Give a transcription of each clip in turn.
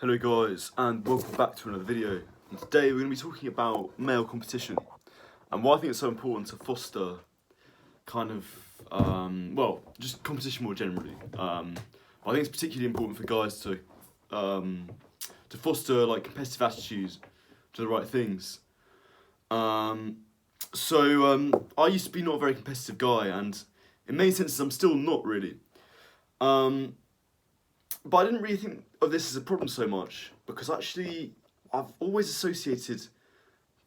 Hello guys, and welcome back to another video. And today we're going to be talking about male competition and why I think it's so important to foster kind of, just competition more generally. I think it's particularly important for guys to foster like competitive attitudes to the right things. I used to be not a very competitive guy, and in many senses I'm still not really. But I didn't really think of this as a problem so much because actually I've always associated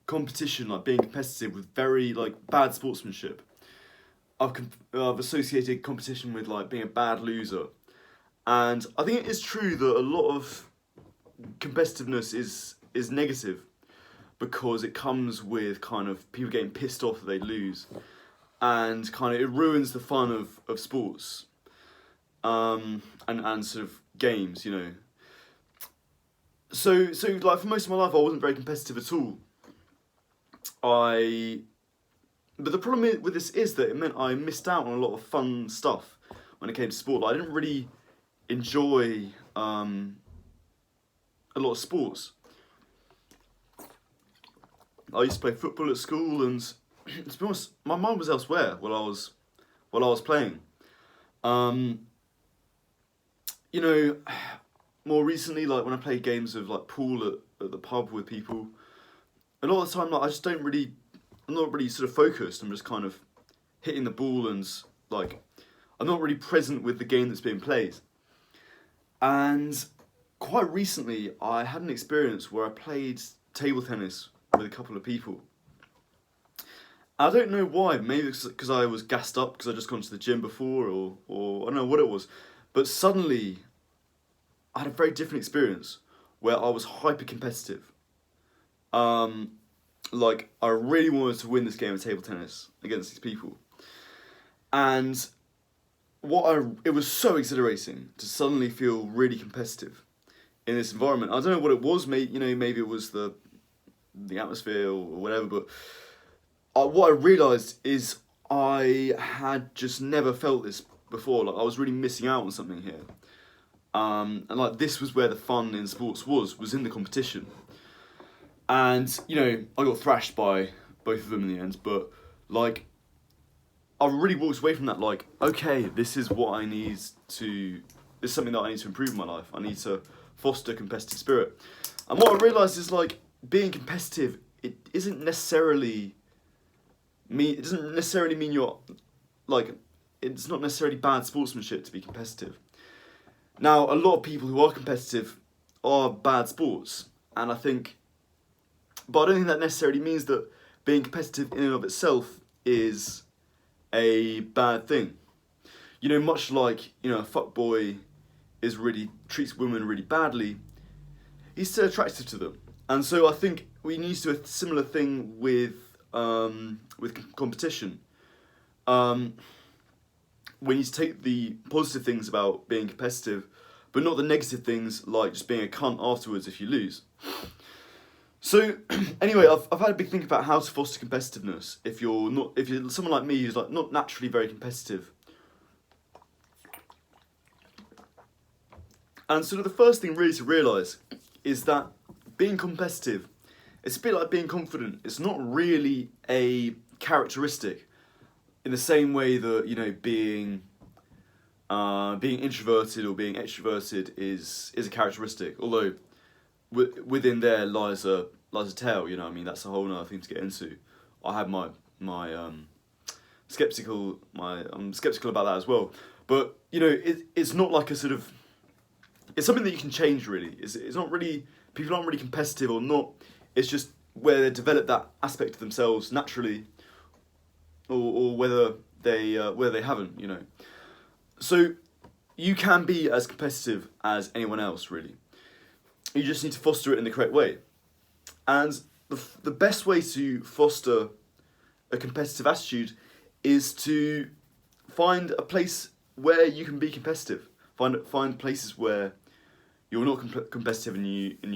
competition, like being competitive, with very like bad sportsmanship. I've associated competition with like being a bad loser, and I think it is true that a lot of competitiveness is negative because it comes with kind of people getting pissed off that they lose, and kind of it ruins the fun of sports, and sort of games, you know. So like for most of my life, I wasn't very competitive at all. I, but the problem with this is that it meant I missed out on a lot of fun stuff when it came to sport. Like, I didn't really enjoy a lot of sports. I used to play football at school, and to be honest, my mind was elsewhere while I was playing. Um, you know, more recently, like when I play games of like pool at the pub with people, a lot of the time, like I'm not really sort of focused. I'm just kind of hitting the ball, and like I'm not really present with the game that's being played. And quite recently, I had an experience where I played table tennis with a couple of people. I don't know why. Maybe it's because I was gassed up because I just gone to the gym before, or I don't know what it was. But suddenly, I had a very different experience where I was hyper competitive. Um, like I really wanted to win this game of table tennis against these people, and it was so exhilarating to suddenly feel really competitive in this environment. I don't know what it was. Maybe it was the atmosphere or whatever. But what I realised is I had just never felt this before. Like I was really missing out on something here. And like this was where the fun in sports was in the competition. And I got thrashed by both of them in the end. But like I really walked away from that like, okay, this is what I need to. This is something that I need to improve in my life. I need to foster competitive spirit. And what I realised is like being competitive. It doesn't necessarily mean you're like. It's not necessarily bad sportsmanship to be competitive. Now, a lot of people who are competitive are bad sports, and but I don't think that necessarily means that being competitive in and of itself is a bad thing. Much like a fuckboy treats women really badly, he's still attractive to them, and so I think we need to do a similar thing with competition. Um, we need to take the positive things about being competitive, but not the negative things like just being a cunt afterwards if you lose. So anyway, I've had a big think about how to foster competitiveness if you're someone like me who's like not naturally very competitive. And sort of the first thing really to realise is that being competitive, it's a bit like being confident. It's not really a characteristic in the same way that being introverted or being extroverted is a characteristic. Although within there lies a tale. I mean, that's a whole other thing to get into. I have I'm skeptical about that as well. But it's not like a sort of, it's something that you can change really. It's not really, people aren't really competitive or not. It's just where they develop that aspect of themselves naturally, or whether they haven't. So you can be as competitive as anyone else, really. You just need to foster it in the correct way. And the best way to foster a competitive attitude is to find a place where you can be competitive. Find places where you're not competitive and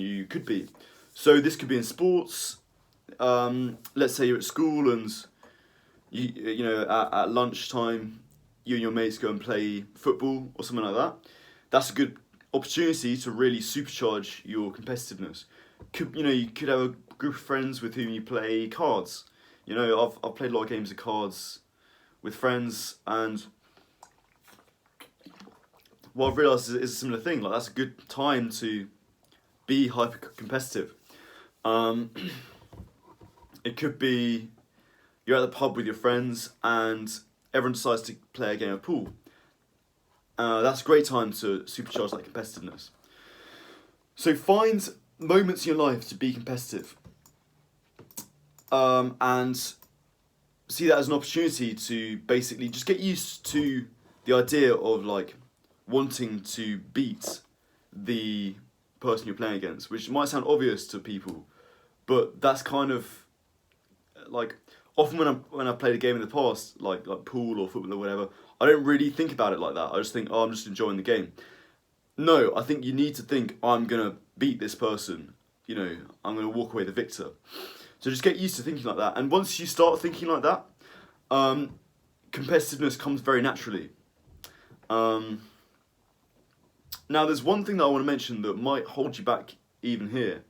you could be. So this could be in sports. Let's say you're at school and at lunchtime you and your mates go and play football or something like that. That's a good opportunity to really supercharge your competitiveness. You could have a group of friends with whom you play cards. I've played a lot of games of cards with friends, and what I've realised is a similar thing. Like, that's a good time to be hyper competitive. It could be you're at the pub with your friends and everyone decides to play a game of pool. That's a great time to supercharge that competitiveness. So find moments in your life to be competitive, and see that as an opportunity to basically just get used to the idea of like wanting to beat the person you're playing against, which might sound obvious to people, but that's kind of like, often when I played a game in the past, like pool or football or whatever, I don't really think about it like that. I just think, oh, I'm just enjoying the game. No, I think you need to think, I'm gonna beat this person. I'm gonna walk away the victor. So just get used to thinking like that. And once you start thinking like that, competitiveness comes very naturally. Now, there's one thing that I want to mention that might hold you back even here,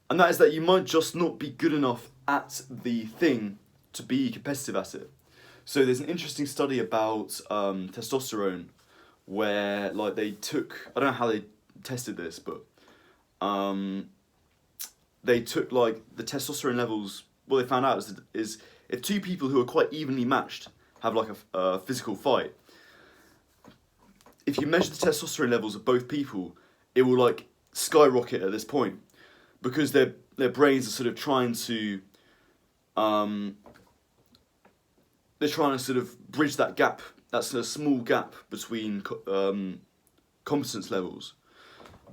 and that is that you might just not be good enough at the thing to be competitive at it. So there's an interesting study about testosterone, where like I don't know how they tested this, but they took like the testosterone levels. What they found out is if two people who are quite evenly matched have like a physical fight, if you measure the testosterone levels of both people, it will like skyrocket at this point, because their brains are sort of trying to sort of bridge that gap. That's a small gap between competence levels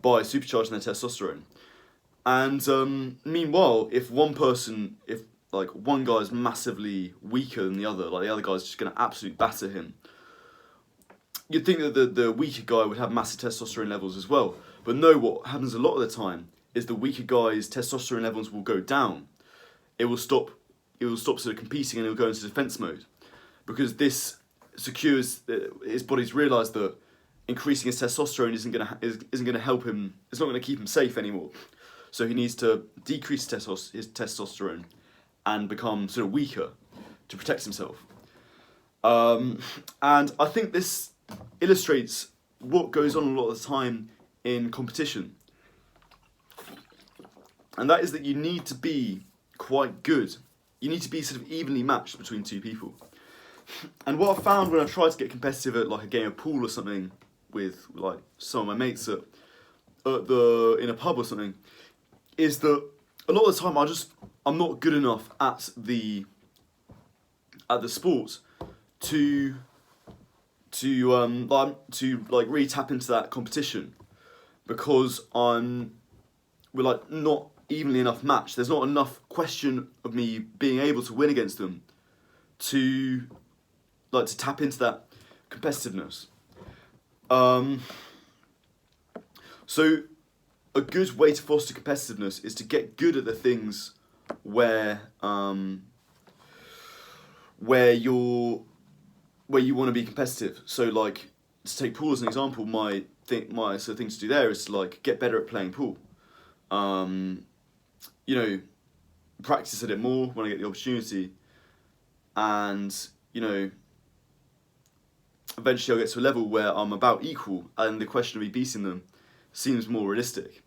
by supercharging their testosterone. And meanwhile, if one guy is massively weaker than the other, like the other guy's just going to absolutely batter him, you'd think that the weaker guy would have massive testosterone levels as well. But no, what happens a lot of the time is the weaker guy's testosterone levels will go down. It will stop sort of competing, and it will go into defense mode, because this secures his body's realised that increasing his testosterone isn't going to help him. It's not going to keep him safe anymore. So he needs to decrease his testosterone and become sort of weaker to protect himself. And I think this illustrates what goes on a lot of the time in competition. And that is that you need to be quite good. You need to be sort of evenly matched between two people. And what I found when I tried to get competitive at like a game of pool or something with like some of my mates in a pub or something, is that a lot of the time I'm not good enough at the sport to really tap into that competition, because we're like not evenly enough matched. There's not enough question of me being able to win against them to tap into that competitiveness. So a good way to foster competitiveness is to get good at the things where you want to be competitive. So like, to take pool as an example, my sort of thing to do there is to like get better at playing pool. Practice at it more when I get the opportunity, and eventually I'll get to a level where I'm about equal, and the question of me beating them seems more realistic.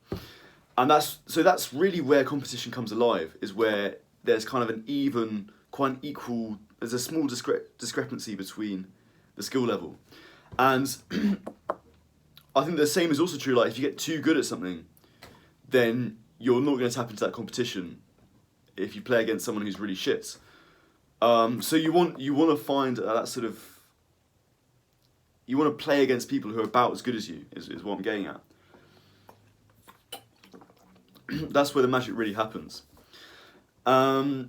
And that's really where competition comes alive, is where there's kind of there's a small discrepancy between the skill level. And I think the same is also true, like if you get too good at something, then you're not going to tap into that competition if you play against someone who's really shit. So you want to find that sort of, you want to play against people who are about as good as you, is what I'm getting at. That's where the magic really happens. So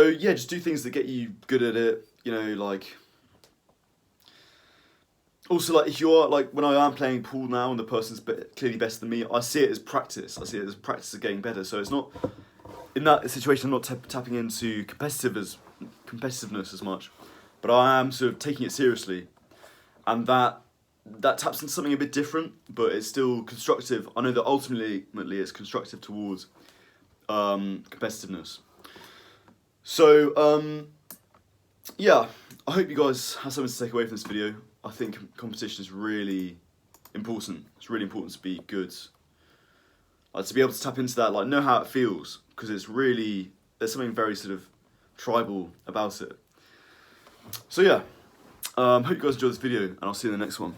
yeah, just do things that get you good at it, like... Also, like, if you are, like, when I am playing pool now and the person's clearly better than me, I see it as practice. I see it as practice of getting better. So it's not, in that situation, I'm not tapping into competitiveness as much, but I am sort of taking it seriously. And that that taps into something a bit different, but it's still constructive. I know that ultimately it's constructive towards competitiveness. So yeah, I hope you guys have something to take away from this video. I think competition is really important. It's really important to be good. To be able to tap into that, like know how it feels, because it's really, there's something very sort of tribal about it. So yeah, hope you guys enjoyed this video, and I'll see you in the next one.